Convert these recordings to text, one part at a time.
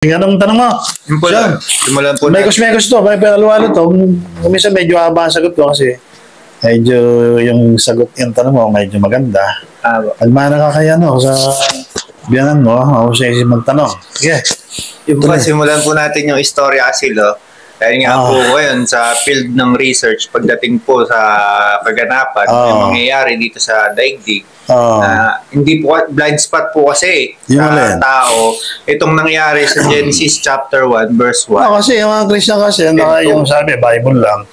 Anong tanong mo? Simulan po natin. Mekos-mekos to, may halo-halo to. Minsan medyo haba ang sagot ko kasi medyo yung sagot yung tanong mo medyo maganda. Pagmana ka kaya sa biyanan mo, ako siya magtanong. Sige. Yung ba, simulan po natin yung istorya kasi dahil nga po ngayon sa field ng research pagdating po sa kaganapan yung mangyayari dito sa daigdig. Hindi po blind spot po kasi sa tao itong nangyari sa Genesis chapter 1 verse 1. Kasi yung mga Christian kasi yung sabi Bible lang.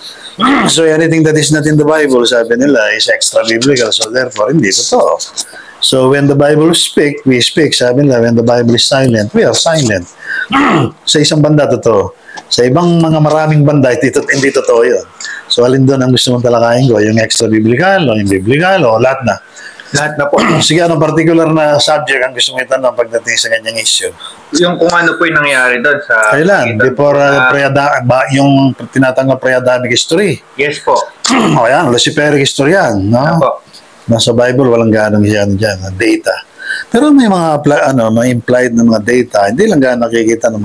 So anything that is not in the Bible, sabi nila, is extra biblical. So therefore, hindi totoo. So when the Bible speak, we speak. Sabi nila, when the Bible is silent, we are silent. Sa isang banda, totoo. Sa ibang mga maraming banda, hindi totoo yun. So alin doon ang gusto mong talakayin ko? Yung extra biblical o yung biblical o lahat na? Lahat na po. Sige, anong particular na subject ang gusto mong itanong pagdating sa kanyang issue? Yung kung ano po yung nangyari doon sa... Kailan? Before yung tinatanggap pre-Adamic history? Yes po. O yan, Luciferic history yan. No? Opo. Nasa Bible, walang ganong dyan, data. Pero may mga mga implied na mga data, hindi lang ganang nakikita ng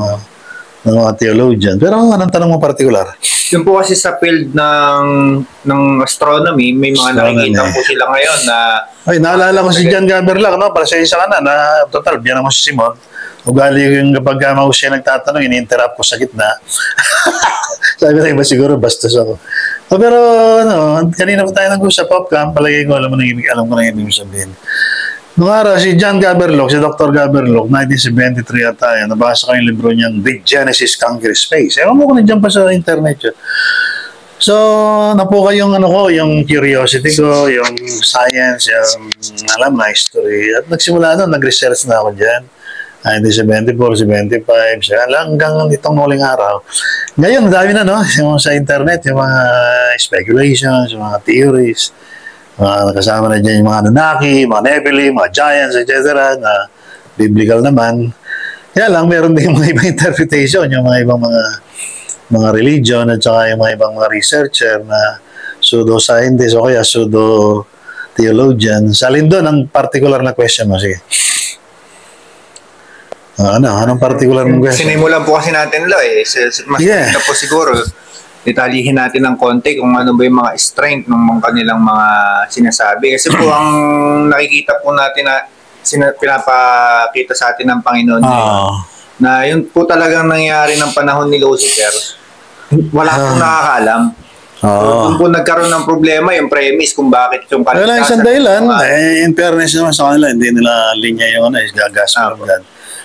mga theologian. Pero anong tanong mo particular? Yung po kasi sa field ng astronomy, may mga nakikita po sila ngayon na... Ay, naalala ko si John Gaberlac, no? Para sa isa ka na total, biyan mo si Simon. Ugali yung kapag siya nagtatanong, ini-interrupt ko sa gitna. Sabi na iba siguro, bastos ako. Pero, kanina pa tayo nag-usap, Popcam, palagay ko, alam ko na yung ibig sabihin. Noong araw, si John Gaberloc, si Dr. Gaberloc, 1973 ata yan, nabasa ko yung libro niyang The Genesis Conquer Space. Ewan mo ko nandiyan pa sa internet yun. So, napuka yung yung curiosity ko, yung science, yung history. At nagsimula doon, nag-research na ako dyan. 1974, 75, hanggang itong muling araw. Ngayon, dami na, yung sa internet, yung mga speculations, yung mga theories, nakasama na dyan yung mga Anunnaki, mga Nephilim, mga Giants, etc. na biblical naman. Kaya lang, meron din yung mga ibang interpretation, yung mga ibang mga religion at saka yung mga ibang mga researcher na pseudo-scientist o kaya pseudo-theologian. Salin doon ang particular na question mo. Sige. Anong particular mong question? Sinimulan po kasi natin mas po siguro detalyihin natin ng konti kung ano ba yung mga strength ng mga kanilang mga sinasabi. Kasi po ang nakikita po natin na pinapakita sa atin ng Panginoon na yun po talagang nangyari ng panahon ni Lucifer. Wala pong nakakaalam. Kung po nagkaroon ng problema, yung premise kung bakit yung kalikasan. Wala isang dahilan. In fairness naman sa kanila, hindi nila linya yung gospel of God.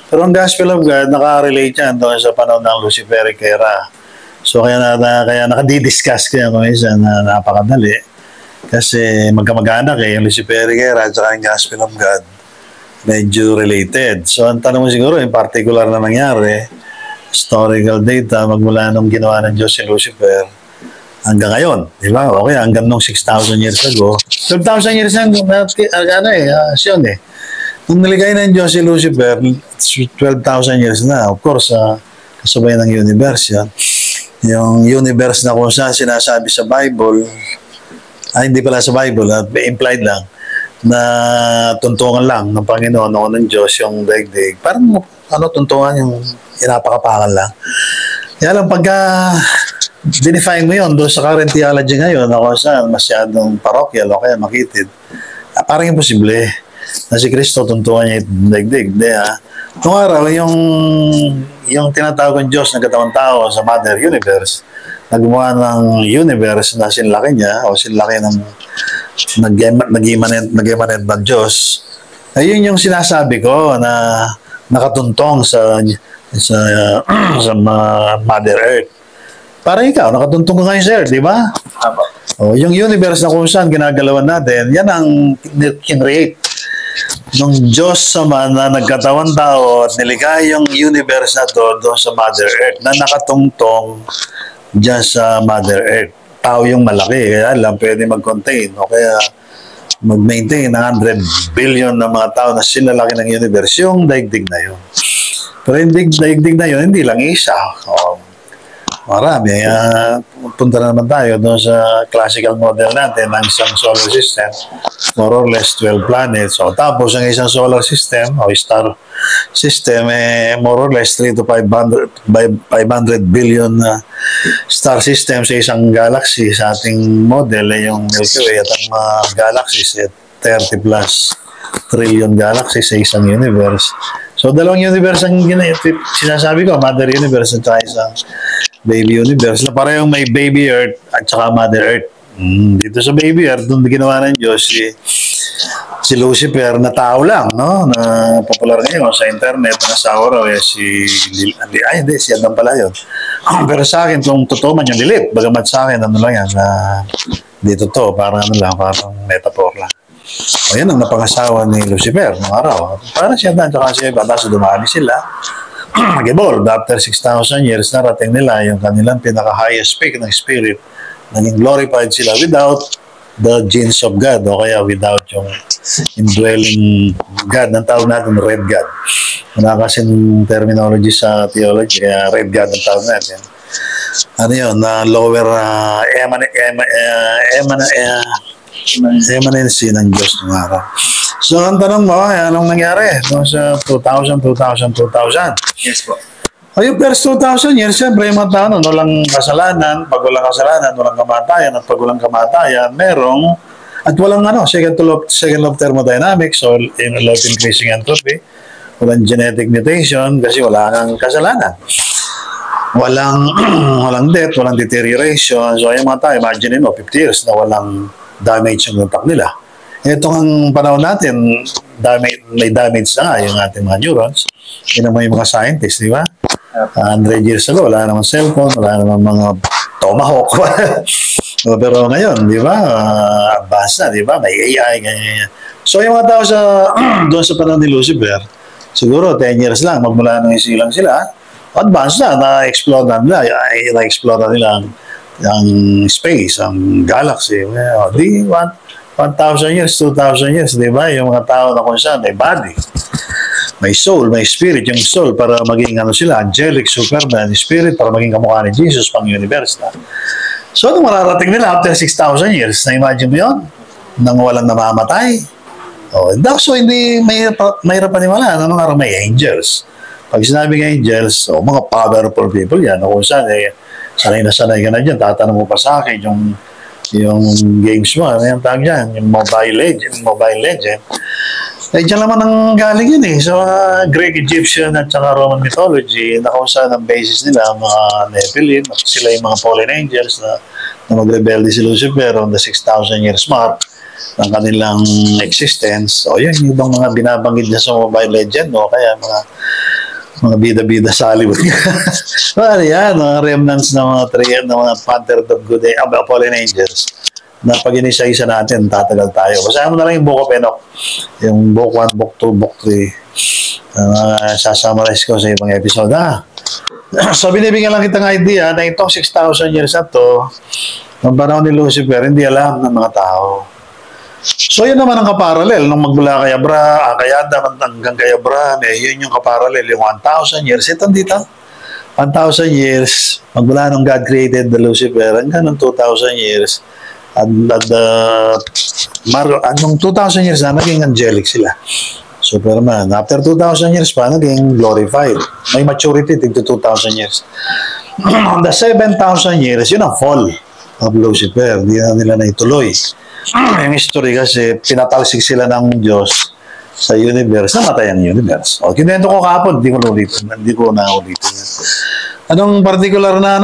Pero ang gospel of God, nakarelate yan doon sa panahon ng Luciferic era. So kaya nakadidiscuss kaya kung isa na napakadali. Kasi magkamag-anak yung Luciferic era at saka yung gospel of God. Medyo related. So ang tanong mo siguro, yung particular na nangyari, historical data, magmula nung ginawa ng Diyos si Lucifer, hanggang ngayon, di ba? Okay, hanggang nung 6,000 years ago. 12,000 years ago, siyon Nung niligay ng Diyos si Lucifer, 12,000 years na. Of course, kasabay ng universe yan. Yung universe na kung saan sinasabi sa Bible, hindi pala sa Bible, implied lang, na tuntungan lang ng Panginoon o ng Diyos yung daigdig. Parang tuntungan yung inapakapakan lang. Kaya lang pagka dinefine mo yun doon sa current theology ngayon na kung saan masyadong parochial o kaya makitid, parang imposible na si Kristo tuntungan niya yung daigdig. Noong araw, yung tinatawag ng Diyos na katawang tao sa Mother Universe, na gumawa ng universe na sinlaki niya o sinlaki ng nag-emanate ng Diyos, ayun yung sinasabi ko na nakatuntong sa Mother Earth. Parang ikaw, nakatuntong ka ngayon sa Earth, di ba? Yung universe na kung saan ginagalawan natin, yan ang kinreate nung Diyos sama na nagkatawan tao at nilikha yung universe na doon sa Mother Earth na nakatungtong dyan sa Mother Earth. Tao yung malaki, kaya lang pwede mag-contain o kaya mag-maintain 100 billion na mga tao na sinalaki ng universe, yung daigdig na yun. Pero yung daigdig na yun, hindi lang isa. Marami. Punta na naman tayo doon sa classical model natin ng isang solar system. More or less 12 planets. So, tapos ang isang solar system o star system, more or less 3 to 500 billion star system sa isang galaxy. Sa ating model, yung Milky Way at ang mga galaxies, 30 plus trillion galaxies sa isang universe. So, dalawang universe ang sinasabi ko, Mother Universe at saka isang Baby Universe, na parehong may Baby Earth at saka Mother Earth. Dito sa Baby Earth, doon ginawa ng Diyos si Lucifer na tao lang, no? Na popular ngayon sa internet, na sa araw, si Adam pala yun. Pero sa akin, kung totoo man yung Lilith, bagamat sa akin, ano lang yan, di totoo, parang metaphor lang. O yan ang napangasawa ni Lucifer noong araw. Parang siya dan, tsaka siya iba, tapos dumami sila. Nag-evolve. After 6,000 years, narating nila yung kanilang pinaka-highest peak ng spirit. Naging glorified sila without the genes of God, o kaya without yung indwelling God. Ang tawag natin, red God. Wala kasing terminology sa theology, kaya red God ang tawag natin. Ano yun, lower emanency ng Diyos ng araw. So, ang tanong mo, anong nangyari? Noong sa 2000? Yes po. O yung first 2,000 years, siyempre yung mga tao, walang kasalanan, pag walang kasalanan, walang kamatayan, at pag walang kamatayan, merong, at walang second law of thermodynamics, so law of increasing entropy, walang genetic mutation, kasi wala kang kasalanan. Walang death, walang deterioration. So, yung mga tao, imagine mo, 50 years na walang damage yung utak nila. Ito ang panahon natin, may damage na nga yung ating mga neurons. Yun naman yung mga scientists, di ba? 100 years ago, wala namang cellphone, wala namang mga tomahawk. Pero ngayon, di ba? Advanced na, di ba? May AI, ganyan. So, yung mga tao doon sa panahon ni Lucifer, siguro 10 years lang, magmula nang isilang sila, advanced na, na-explore na nila ang space, ang galaxy. Di 1,000 years, 2,000 years, di ba? Yung mga tao na kung saan, may body, may soul, may spirit. Yung soul para maging sila, angelic, superman, spirit para maging kamukha ni Jesus, pang-universe na. So, nung mararating nila after 6,000 years, na-imagine mo yun? Nang walang namamatay. So, hindi mahirap paniwala. Nung araw may angels. Pag sinabing angels, mga powerful people yan. Kung saan, sanay na sanay ka na dyan. Tatanong mo pa sa akin yung games mo. Ano yung tawag dyan? Yung Mobile Legend. Diyan naman ang galing yun eh. So, Greek, Egyptian at saka Roman mythology, na kung saan ang basis nila, mga Nephilim, sila yung mga fallen angels na magrebelde si Lucifer on the 6,000 years mark ng kanilang existence. O yun, yung ibang mga binabanggit niya sa Mobile Legend, o kaya mga bida-bida sa Hollywood. Ano yan, mga remnants ng mga triad, ng mga Panther of Good Day, fallen angels, na pag inisa-isa natin, tatagal tayo. Basahin mo na lang yung Book of Enoch, yung Book 1, Book 2, Book 3. Sasummarize ko sa ibang episode. So, binibigyan lang kitang idea na itong 6,000 years na to, ng panahon ni Lucifer, hindi alam ng mga tao. So, yun naman ang kaparallel nung magmula kay Adam hanggang kay Abraham, yun yung kaparallel, yung 1,000 years. Ito dito, 1,000 years, magmula nung God created the Lucifer, hanggang nung 2,000 years, nung 2,000 years na, naging angelic sila. Superman. After 2,000 years pa, naging glorified. May maturity tigto 2,000 years. On the 7,000 years, yun ang fall of Lucifer. Hindi na nila naituloy. Yung history kasi, pinatalsik sila ng Diyos sa universe, namatay ang universe. O, kinento ko kahapon, hindi ko naulitin yan. Anong particular na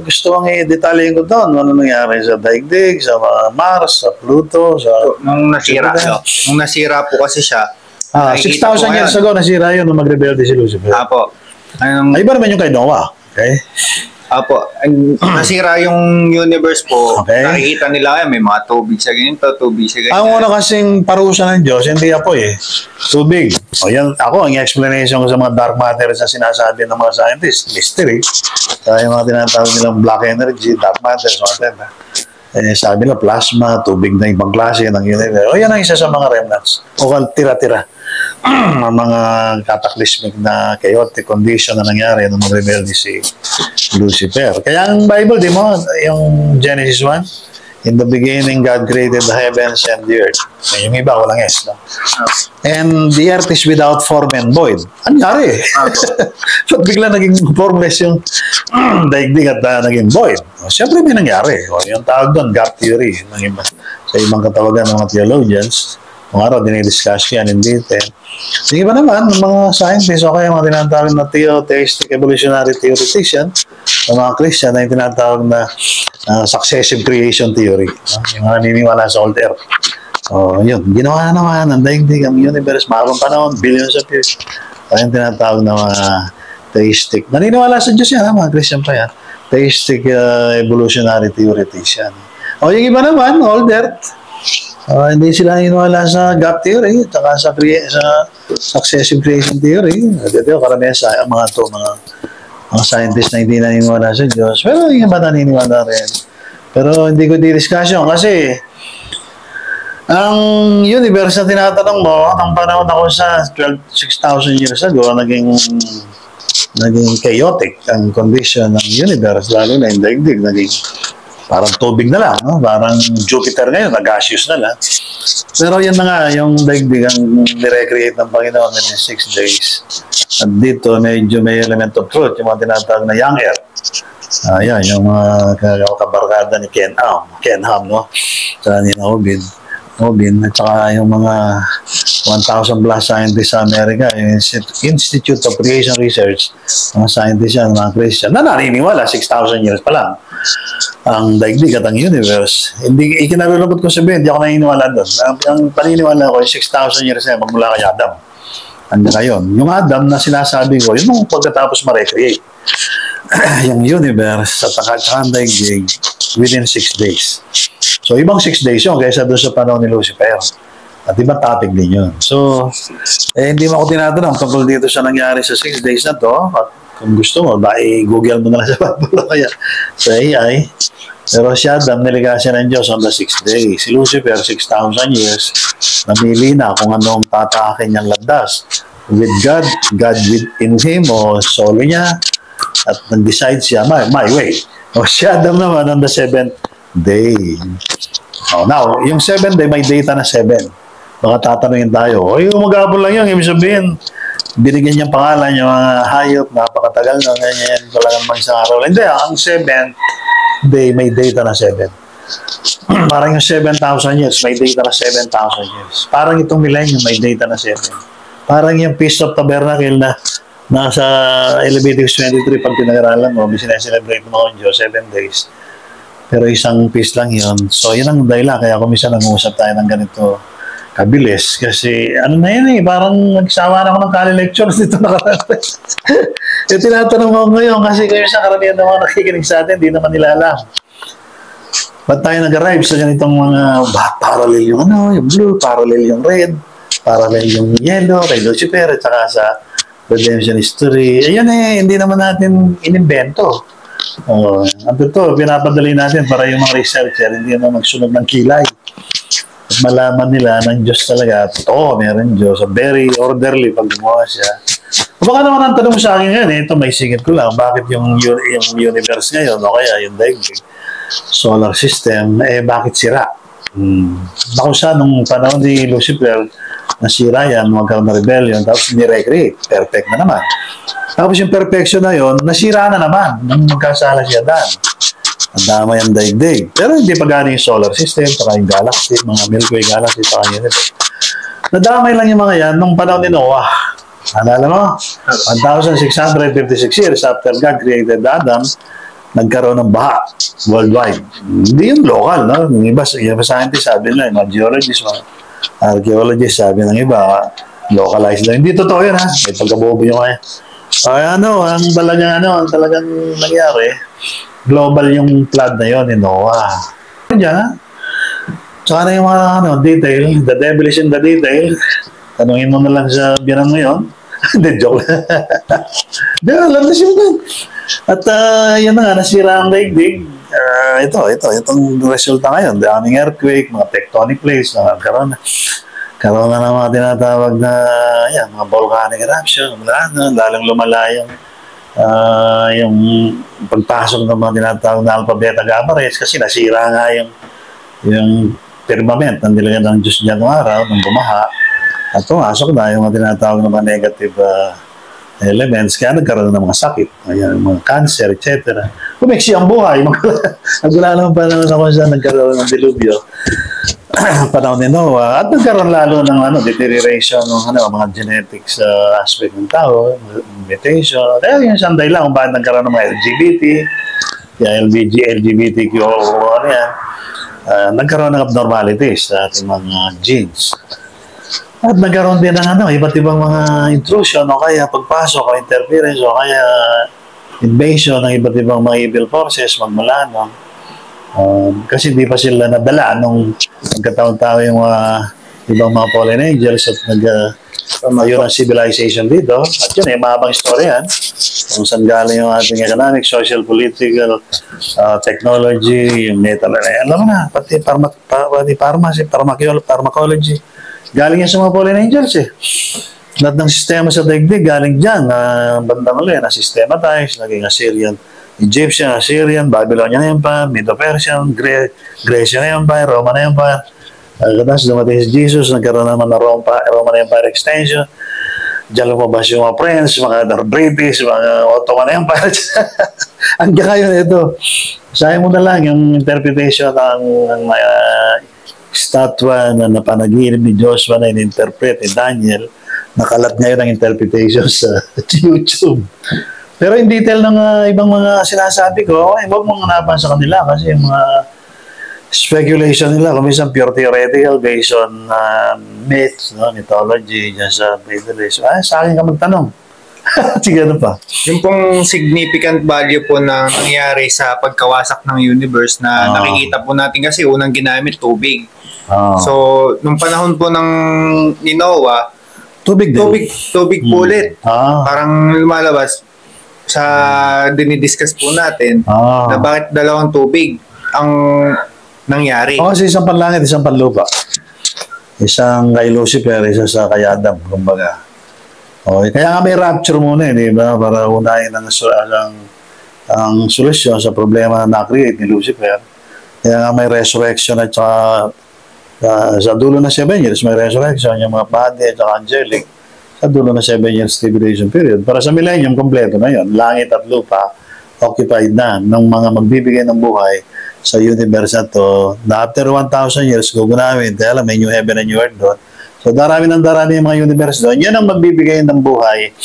gusto mong i-detalyin ko doon? Ano nangyari sa daigdig, sa Mars, sa Pluto, sa... Nung nasira po kasi siya. 6,000 years ago, nasira yun nung magrebelde si Lucifer. Apo. Ay, iba naman yung kay Noah. Okay? Apo. Nasira yung universe po. Okay. Nakikita nila may mga tubig sa ganito, tubig sa ganito. Ang una kasing parusa ng Diyos, hindi apoy tubig. O yan, ang explanation ko sa mga dark matter sa sinasabi ng mga scientists, mystery. Kaya yung mga tinatawag nilang black energy, dark matter, whatever. Sabi nila, plasma, tubig na ibang klase ng universe. O yan ang isa sa mga remnants. O tira-tira mga cataclysmic na chaotic condition na nangyari nung mag-rebelde si Lucifer. Kaya ang Bible, di mo, yung Genesis 1, in the beginning, God created the heavens and the earth. Yung iba, walang S, no? And the earth is without form and void. Anyari? So, bigla naging formless yung daigdig at naging void. Siyempre, may nangyari. Yung tawag doon, gap theory. Sa ibang katawagan ng mga theologians, kung araw, dinidiscuss yan in detail. Yung iba naman, ng mga scientists, o kaya mga tinatawag na theistic evolutionary theoretician, o mga Christian na yung tinatawag na successive creation theory. Yung mga naniniwala sa old earth. So, yun. Ginawa naman ang daigdig, ang universe, mahabang panahon, billions of years. O yung tinatawag na mga theistic. Naniniwala sa Diyos yan, mga Christian pa yan. Theistic evolutionary theoretician. O yung iba naman, old earth. Hindi sila naniniwala sa gap theory at sa successive creation theory. Dito, karamihan sa mga scientists na hindi naniniwala sa Diyos. Pero yung iba naniniwala rin. Pero hindi ko di-discussion kasi ang universe na tinatanong mo, ang panahon ako sa 6,000 years ago, naging chaotic ang condition ng universe, lalo na yung daigdig, naging parang tubig na lang, no? Parang Jupiter ngayon, gaseous na lang. Pero yan na nga, yung daigdig ang nirecreate ng Panginoon in 6 days. At dito, medyo may element of truth, yung mga tinatawag na young earth. Yan, yung mga kabarkada ni Ken Ham, no? Sa ni Obin, at saka yung mga 1,000 plus scientists sa Amerika, yung Institute of Creation Research, mga scientists yan, mga Christian, na naniniwala, 6,000 years pa lang ang daigdig at ang universe. Hindi, ikinalulungkot ko sabihin, hindi ako naniniwala doon. Ang paniniwala ko, 6,000 years na magmula kay Adam. Ano na yun? Yung Adam na sinasabi ko, yun yung pagkatapos ma-recreate. Yung universe at ang daigdig within 6 days. So, ibang 6 days yun kaysa doon sa panahon ni Lucifer. At ibang topic din yun. So, hindi mo ako tinatanong tungkol dito sa nangyari sa 6 days na to. At kung gusto mo, i-google mo na lang sa Bible kaya sa AI. Pero si Adam, niligaya ng Diyos on the 6th day. Si Lucifer, 6,000 years, namili na kung anong tatakin niyang landas. With God, God within him, o solo niya, at nag-decide siya, my way. O si Adam naman on the 7th day. Now, yung 7th day, may data na 7. Baka tatanungin tayo, yung mag-apon lang yun, ibig sabihin, binigyan niyang pangalan yung mga hayop, napakatagal na ganyan, wala namang isang araw. Hindi, ang 7th day, may data na 7. Parang yung 7,000 years, may data na 7,000 years. Parang itong millennium, may data na 7. Parang yung Feast of Tabernacle na nasa Leviticus 23, pag pinag-aralan mo, may sineselebrate mo ang Diyos, 7 days. Pero isang feast lang yun. So, yun ang dahilan. Kaya kung minsan nag-uusap tayo ng ganito kabilis. Kasi, ano na yun parang nagsawa na ako ng kali-lectures dito nakaraan. Yung tinatanong mo ngayon, kasi kayo sa karamihan ng mga nakikinig sa atin, hindi naman nila alam. Ba't tayo nag-arrive sa ganitong mga parallel yung yung blue, parallel yung red, parallel yung yellow, kay Lucifer, at saka sa redemption history. Ayan hindi naman natin inimbento. Ang totoo, pinapadali natin para yung mga researcher hindi naman magsunod ng kilay. At malaman nila ng Diyos talaga. Totoo, meron Diyos. Very orderly pag gumawa siya. Baka naman ang tanong sa akin ngayon, ito may singit ko lang, bakit yung universe ngayon, o kaya yung daigdig, solar system, bakit sira? Bakusa nung panahon ni Lucifer, nasira yan, magkaroon na rebellion, tapos ni-recreate, perfect na naman. Tapos yung perfection na yon, nasira na naman nang magkasala siya Dan. Ang damay ang daigdig. Pero hindi pa gano'n yung solar system, saka yung galaxy, mga Milky Way galaxy, saka yun. Nadamay lang yung mga yan nung panahon ni Noah. Alala mo? 1,656 years after God created Adam, nagkaroon ng baha worldwide. Hindi yung local, no? Yung iba scientists sabi nila, mga geologists, mga archaeologists sabi ng iba, localized lang. Hindi totoo yun, ha? May pagkabobo yung kaya. Ang talagang nangyari, global yung flood na yun ni Noah. Diyan, ha? Tsaka na yung mga detail, the devil is in the detail. Tanungin mo na lang sa biyanang ngayon. Hindi, joke. Hindi, alam na siya nun. At yun na nga, nasira ang daigdig. Itong resulta ngayon, daming earthquake, mga tectonic plates, nagkaroon. Karoon na ng mga tinatawag na mga volcanic eruption, lalong lumala yung pagpasok ng mga tinatawag na alpha beta gamma rays kasi nasira nga yung firmament ng nilagyan ng Diyos dyan ng araw, ng bumaha, at pumasok na yung mga tinatawag na mga negative elements, kaya nagkaroon ng mga sakit, mga cancer, etc. Kumiksi ang buhay. Nagula naman pa naman ako saan nagkaroon ng dilubyo. Panahon ni Noah. At nagkaroon lalo ng deterioration ng mga genetics aspect ng tao, mutation. Kaya yung sanday lang kung bakit nagkaroon ng mga LGBT, LGBTQ, nagkaroon ng abnormalities sa ating mga genes. At nagkaroon din ng iba't ibang mga intrusion o kaya pagpasok o interference o kaya invasion ng iba't ibang mga evil forces magmula kasi di pa sila nadala nung nagkataon-taon yung ibang mga fallen angels at nag-mayo ng civilization dito. At yun, mahabang istorya yan. Kung saan galing yung ating economic, social, political, technology, yung metal, alam mo na, pati pharmacy, pharmacology. Galing yan sa mga fallen angels eh. Lahat ng sistema sa daigdig galing dyan. Bandang ulit, na-systematized, naging Assyrian, Egyptian, Assyrian, Babylonian Empire, Medo-Persian, Grecian Empire, Roman Empire. Tapos dumating si Jesus, nagkaroon naman ng Roman Empire extension. Diyan lumabas yung mga French, mga British, mga Ottoman Empire. Hanggang ngayon ito. Sayang mo na lang yung interpretation ng statwa na napanaginip ni Joshua na in-interpret ni Daniel, nakalat ngayon ang interpretation sa YouTube. Pero in detail ng ibang mga sinasabi ko, huwag mong hanapan sa kanila kasi yung mga speculation nila, kung minsan pure theoretical based on myth, mythology, dyan sa Middle East. Sa akin ka magtanong. Sige, ano pa? Yung pong significant value po na nangyari sa pagkawasak ng universe na nakikita po natin kasi unang ginamit tubig. So, nung panahon po ni Noah, tubig po ulit. Parang lumalabas sa dinidiscuss po natin na bakit dalawang tubig ang nangyari. Kasi isang panlangit, isang panlupa. Isang kay Lucifer, isa sa kay Adam, kumbaga. Kaya nga may rapture muna di ba? Para unahin ang solusyon sa problema na na-create ni Lucifer. Kaya nga may resurrection at saka sa dulo na 7 years, may resurrection, yung mga padi at saka angelic, sa dulo na 7 years tribulation period. Para sa millennium, kompleto na yon. Langit at lupa, occupied na ng mga magbibigay ng buhay sa universe na to, na after 1,000 years, gugunawin, kaya alam, may new heaven and new earth doon. So, darami yung mga universe doon. Yan ang magbibigay ng buhay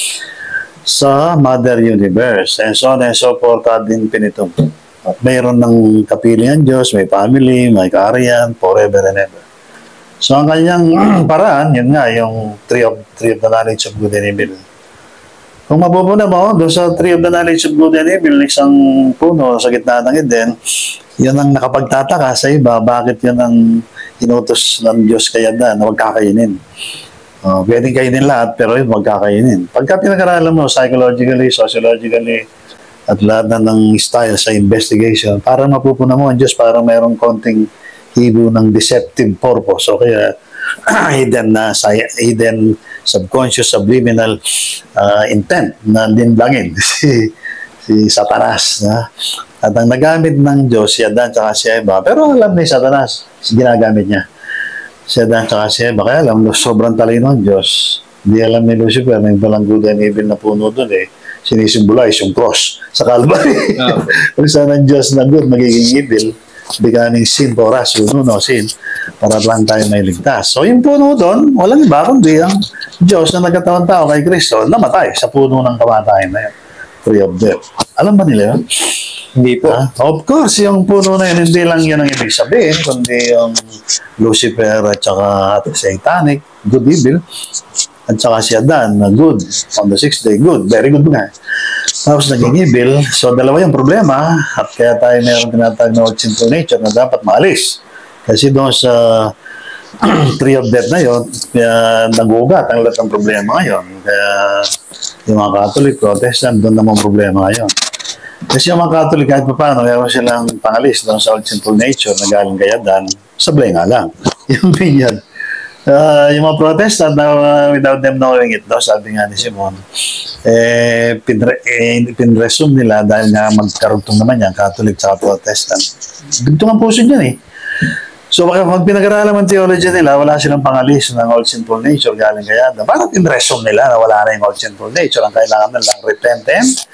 sa Mother Universe. And so on and so forth ad infinitum. At mayroon ng kapiling ang Diyos, may family, may kaharian, forever and ever. So, ang kanyang paraan, yun nga, yung tree of the knowledge of good and evil. Kung mapupuna mo, doon sa tree of the knowledge of good and evil, isang puno sa gitna ng Eden, yun ang nakapagtataka sa iba, bakit yun ang inutos ng Diyos kay Adan na huwag kakainin. Pwedeng kainin lahat, pero yun huwag kakainin. Pagka pinag-aralan mo, psychologically, sociologically, at lahat na ng style sa investigation, para mapupuna mo ang Diyos, para mayroong konting hibo ng deceptive purpose. So, kaya hidden subconscious, subliminal intent na dinlangin si Satanas. At ang nagamit ng Diyos, si Adan at si Eva, pero alam ni Satanas, ginagamit niya. Si Adan at si Eva, kaya alam, sobrang talino ng Diyos. Hindi alam ni Lucifer, may palang good and evil na puno doon sinisimbolize yung cross sa Calvary. Kung saan ang Diyos na good, magiging evil, becoming sin for us, sin, para lang tayo may ligtas. So yung puno doon, walang iba kundi ang Diyos na nagkatawang tao kay Kristo, namatay sa puno ng kamatayan na yun. Tree of death. Alam ba nila yun? Hindi po. Of course, yung puno na yun, hindi lang yun ang ibig sabihin, kundi yung Lucifer at saka satanic, good evil, at saka si Adan na good, on the 6th day, good, very good nga. Tapos naging evil, so dalawa yung problema, at kaya tayo mayroong tinatawag na sinful nature na dapat maalis. Kasi doon sa tree of death na yun, nag-ugat ang lahat ng problema ngayon. Kaya yung mga Catholic, Protestant, doon naman problema ngayon. Kasi yung mga Catholic, kahit pa paano, mayroon silang pangalis doon sa old sinful nature na galing kay Adan, sablay nga lang. Yung binyag. Yung mga Protestant na without them knowing it, daw, sabi nga ni Simon, pinresume nila dahil nga magkarugtong naman yan, Catholic at Protestant. Dugtong ang puso niyan eh. So, pag pinag-aralan ang theology nila, wala silang pangalis ng old sinful nature galing kay Adam. Parang pinresume nila na wala na yung old sinful nature. Ang kailangan na lang, repentance,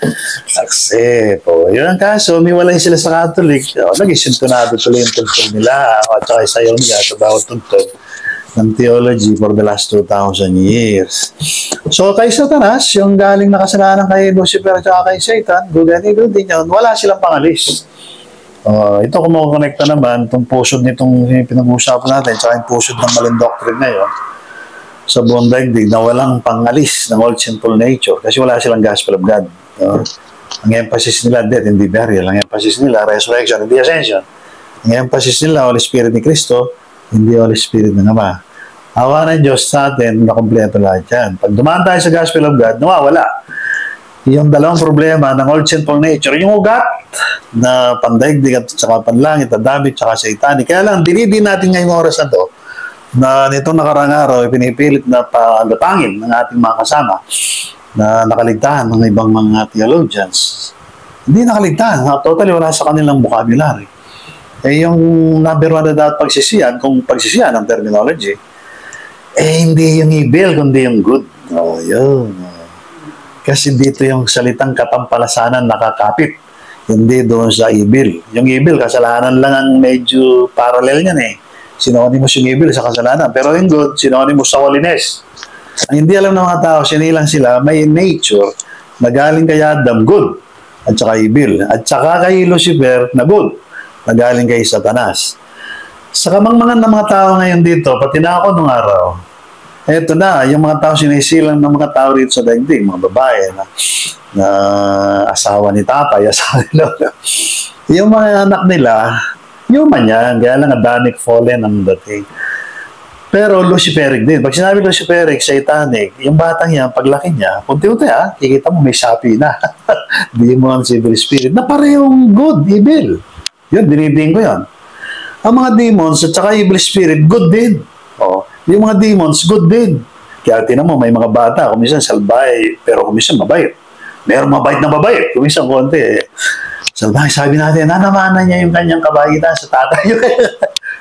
accept. Yun ang kaso, umiwalay sila sa Catholic. Naging sintonado tuloy yung tugtog nila. At saka isayaw nila sa bawat tugtog ng theology for the last 2,000 years. So, kay Satanas, yung galing na kasalanan kay Lucifer at kay Satan, good and evil din yun, wala silang pangalis. Ito kung makakonekta naman, itong pusod nitong pinag-uusapan natin, tsaka yung pusod ng maling doctrine na yun, sa buong daigdig na walang pangalis ng old sinful nature kasi wala silang gospel of God. Ang emphasis nila, death, hindi burial. Ang emphasis nila, resurrection, hindi ascension. Ang emphasis nila, Holy Spirit ni Cristo, hindi Holy Spirit ng Ama. Awa ng Diyos sa atin, nakompleto lahat yan. Pag dumaan tayo sa gospel of God, nawawala. Yung dalawang problema ng old sinful nature, yung ugat na pandaigdig at saka panlangit, adamit, saka satanic. Kaya lang, dinidin natin ngayong oras na to, na nitong nakarang araw, pinipilit na palatangin ng ating mga kasama na nakaligtahan ng ibang mga theologians. Hindi nakaligtahan. Totally wala sa kanilang vocabulary. Yung number one na dapat pagsisiyan, kung pagsisiyan ang terminology, hindi yung evil, kundi yung good. Yun. Kasi dito yung salitang katampalasanan nakakapit. Hindi doon sa evil. Yung evil, kasalanan lang ang medyo parallel niyan eh. Synonymous yung evil sa kasalanan. Pero yung good, synonymous sa holiness. Ang hindi alam ng mga tao, sinilang sila, may nature na galing kay Adam, good. At saka evil. At saka kay Lucifer, na good. Na galing kay Satanas. Sa kamangmangan ng mga tao ngayon dito, pati na ako nung araw, eto na, yung mga tao sinisilang ng mga tao dito sa daigdig, mga babae na asawa ni tatay, asawa ni lolo. Yung mga anak nila, human yan, kaya lang Adamic fallen ang dating. Pero Luciferic din. Pag sinabi Luciferic, Satanic, yung batang yan, paglaki niya, unti-unti kikita mo may sapi na. Demon, civil spirit, na parehong good, evil. Yun, dinidin ko yan. Ang mga demons at saka evil spirit, good din. Yung mga demons, good din. Kaya tinan mo, may mga bata, kuminsan salbay, pero kuminsan mabait. Meron mabait na mabait, kuminsan konti. Salbay, sabi natin, nanamanan niya yung kanyang kabaitan sa tatay.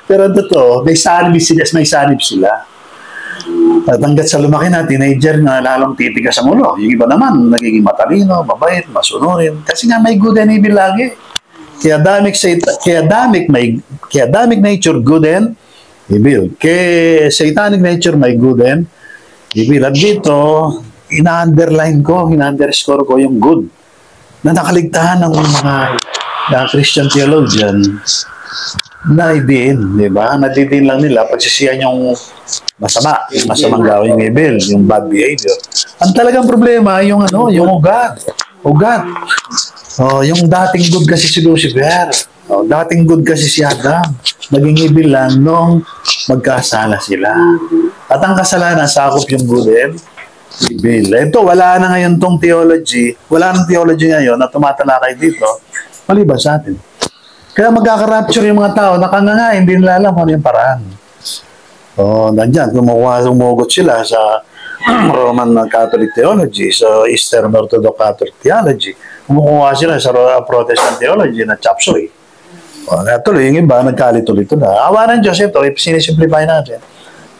Pero totoo, may sanib sila. At hanggat sa lumaki na, teenager na lalong titigas ang ulo. Yung iba naman, nagiging matalino, mabait, masunurin. Kasi nga may good and evil lagi. Kaya Adamic nature, good and evil. Kaya satanic nature, may good and evil. At dito, ina-underscore ko yung good na nakaligtahan ng mga Christian theologian na idin, di ba? Nadidin lang nila pagsisiyan yung masamang gawin yung evil, yung bad behavior. Ang talagang problema, yung ugat. Yung dating good kasi si Lucifer. Dating good kasi si Adam. Naging evil lang nung magkasala sila. At ang kasalanan, sakop yung good and evil. Ito, wala na ngayon tong theology. Wala nang theology ngayon na tumatalakay dito. Maliban sa atin. Kaya magkaka-rapture yung mga tao. Nakanganga, hindi nila alam kung ano yung paraan. Nandyan, umugot sila sa Roman Catholic theology, sa Eastern Orthodox Catholic theology. Kumukuha sila sa Protestant theology na chop suey. Tuloy, yung iba, nagkalito-lito na. Awa ng Diyos, ito, sinisimplify natin.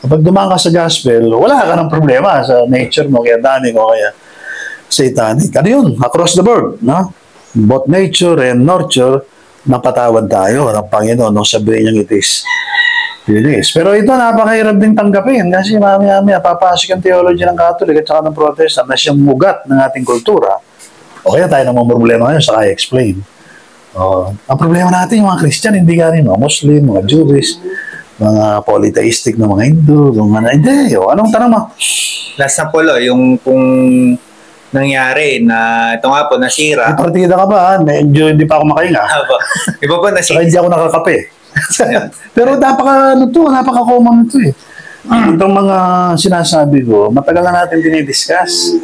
Kapag dumaan ka sa gospel, wala ka ng problema sa nature mo, kaya Adamic o kaya Satanic. Ano yun? Across the board, no? Both nature and nurture, napatawad tayo ng Panginoon nung sabihin niyang it is. Pero ito, napakahirap din tanggapin kasi mamaya papasok ang theology ng Catholic at saka ng Protestant na siyang mugat ng ating kultura. O kaya tayo namang problema ngayon sa kaya explain. Ang problema natin, yung mga Christian, hindi galing mga Muslim, mga Jewish, mga polytheistic na mga Hindu, mga hindi. Anong tanong mo? Last na po, yung kung nangyari na ito nga po, nasira. May partida ka ba? Medyo hindi pa ako makahinga. Iba po nasira. Saka hindi ako nakakape. Pero napaka-common ito eh. Itong mga sinasabi ko, matagal na natin dinidiscuss.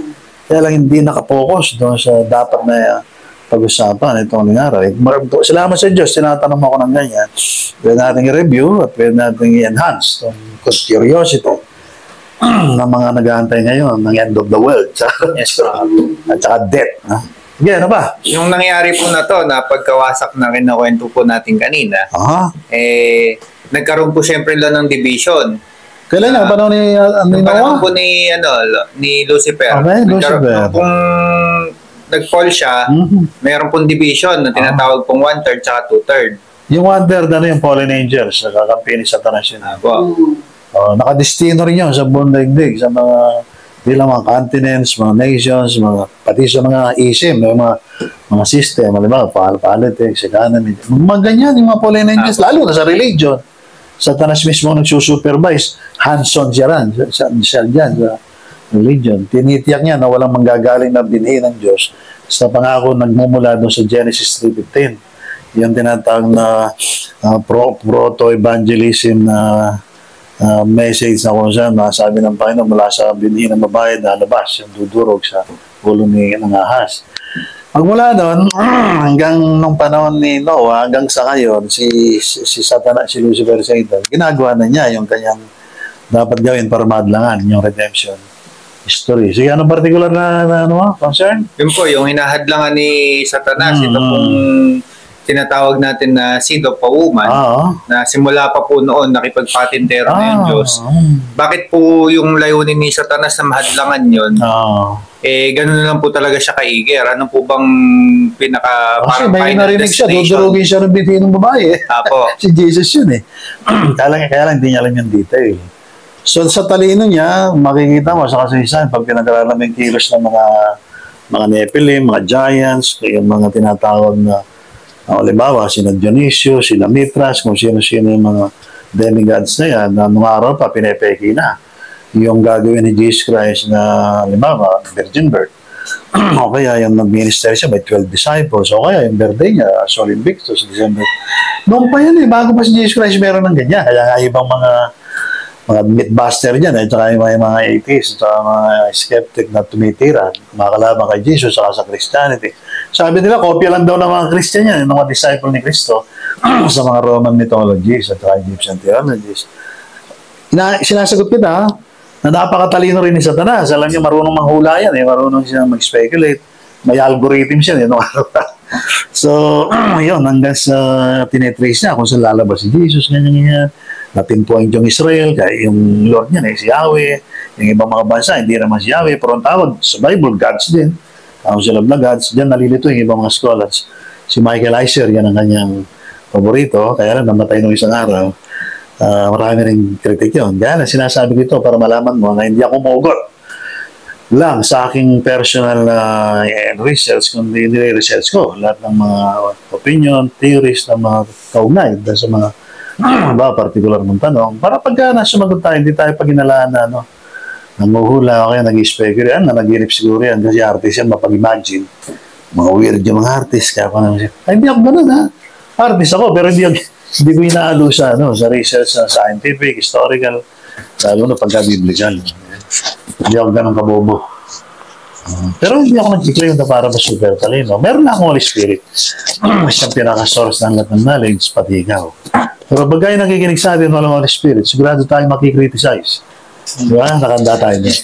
Kaya lang hindi nakapokus doon sa dapat na pag-usapan itong nangyari. Salamat sa Diyos, tinatanong mo ako ng ganyan. Pwede natin i-review at pwede natin i-enhance itong curiosity. ng mga nag-aantay ngayon ng end of the world. Yes, bro. At saka death. Ha? Sige, ano ba? Yung nangyari po na to, na pagkawasak na kinakwento po natin kanina, nagkaroon po syempre lang ng division. Kailan na? Panahon ni Yung panahon Noah? po ni Lucifer. Okay, Lucifer. Kung nag-fall siya, mayroon pong division na tinatawag pong 1/3 at 2/3. Yung one-third, yung fallen angels, kakampi ni Satanas yun. Apo. Nakadestino rin yun sa buong daigdig, sa mga mga continents, mga nations, pati sa mga ism, mga system, politics, economy, mga ganyan, yung mga fallen angels, lalo na sa religion. Satanas mismo nagsusupervise, hands-on siya dyan sa religion. Tinitiyak niya na walang manggagaling na binhi ng Diyos sa pangako nagmumula doon sa Genesis 3:15. Yung tinatawag na proto-evangelism na message na kung saan masabi ng Panginoon mula sa binhi ng babae na labas yung dudurog sa ulo ng ahas. Pagmula doon, hanggang nung panahon ni Noah, hanggang sa ngayon, si Satanas, si Lucifer, Satan, ginagawa na niya yung kanyang dapat gawin para madlangan yung redemption history. Sige, anong particular na concern? Yun po, yung hinahadlangan ni Satanas, ito pong tinatawag natin na seed of a woman, na simula pa po noon nakipagpatintero na yung Diyos. Bakit po yung layunin ni Satanas na mahadlangan yun? Ganun na lang po talaga siya kaiger. Ano po bang Kasi may narinig siya, dudurugin siya ng binhi ng babae. Apo. Si Jesus yun kaya lang hindi niya alam yung detail. So sa talino niya, makikita mo sa kasaysayan, pag pinag-aralan mo yung kilos ng mga Nephilim, mga giants, yung mga tinatawag na halimbawa, sina Dionisio, sina Mithras, kung sino-sino yung mga demigods na yan, na nung araw pa, pinepeki na. Yung gagawin ni Jesus Christ na, halimbawa, virgin birth. O kaya yung nag-minister siya by 12 disciples. O kaya yung birthday niya, Sol Invictus, December. Noong pa yan bago pa si Jesus Christ meron ng ganyan. Kaya nga ibang mga mythbuster dyan, at saka yung mga atheists, at saka mga skeptic na tumitira, makakalaban kay Jesus, saka sa Christianity. Sabi nila, kopya lang daw ng mga Christian yan, yung mga disciple ni Cristo, sa mga Roman mythologies, at saka Egyptian theologies. Sinasagot kita, na napakatalino rin ni Satanas. Alam niyo, marunong manghula yan, marunong siya mag-speculate. May algorithm siya, So, yun, hanggang sa tinetrace niya kung saan lalabas si Jesus, ganyan. Na-pinpoint yung Israel, kaya yung Lord niya si Yahweh. Yung ibang mga bansa, hindi naman si Yahweh, pero ang tawag sa Bible, gods din. Council of the Gods. Diyan nalilito yung ibang mga scholars. Si Michael Eisner, yan ang kanyang paborito. Kaya lang, namatay nung isang araw. Marami rin kritik yun. Kaya lang, sinasabi ko ito para malaman mo na hindi ako maugot lang sa aking personal research, kundi nire-research ko lahat ng mga opinion, theories ng mga kaugnay sa mga particular mong tanong. Para pagka nasumagot tayo, hindi tayo paginalaan na nanguhula o kaya nag-speculate, nag-irip siguro yan kasi artist yan, mapag-imagine. Mga weird yung mga artist. Kaya pa naman siya, hindi ako ganun artist ako, pero hindi ko inaalo sa research na scientific, historical, lalo na pagka-biblical. Hindi ako ganun kabobo. Pero hindi ako nag-claim na para ba super talino. Meron na akong Holy Spirit. Siyang pinaka-source ng lahat ng knowledge, pati ikaw. Pero pag kayo nakikinig sa atin, walang Holy Spirit, sigurado tayo makikriticize. Diba? Nakanda tayo din.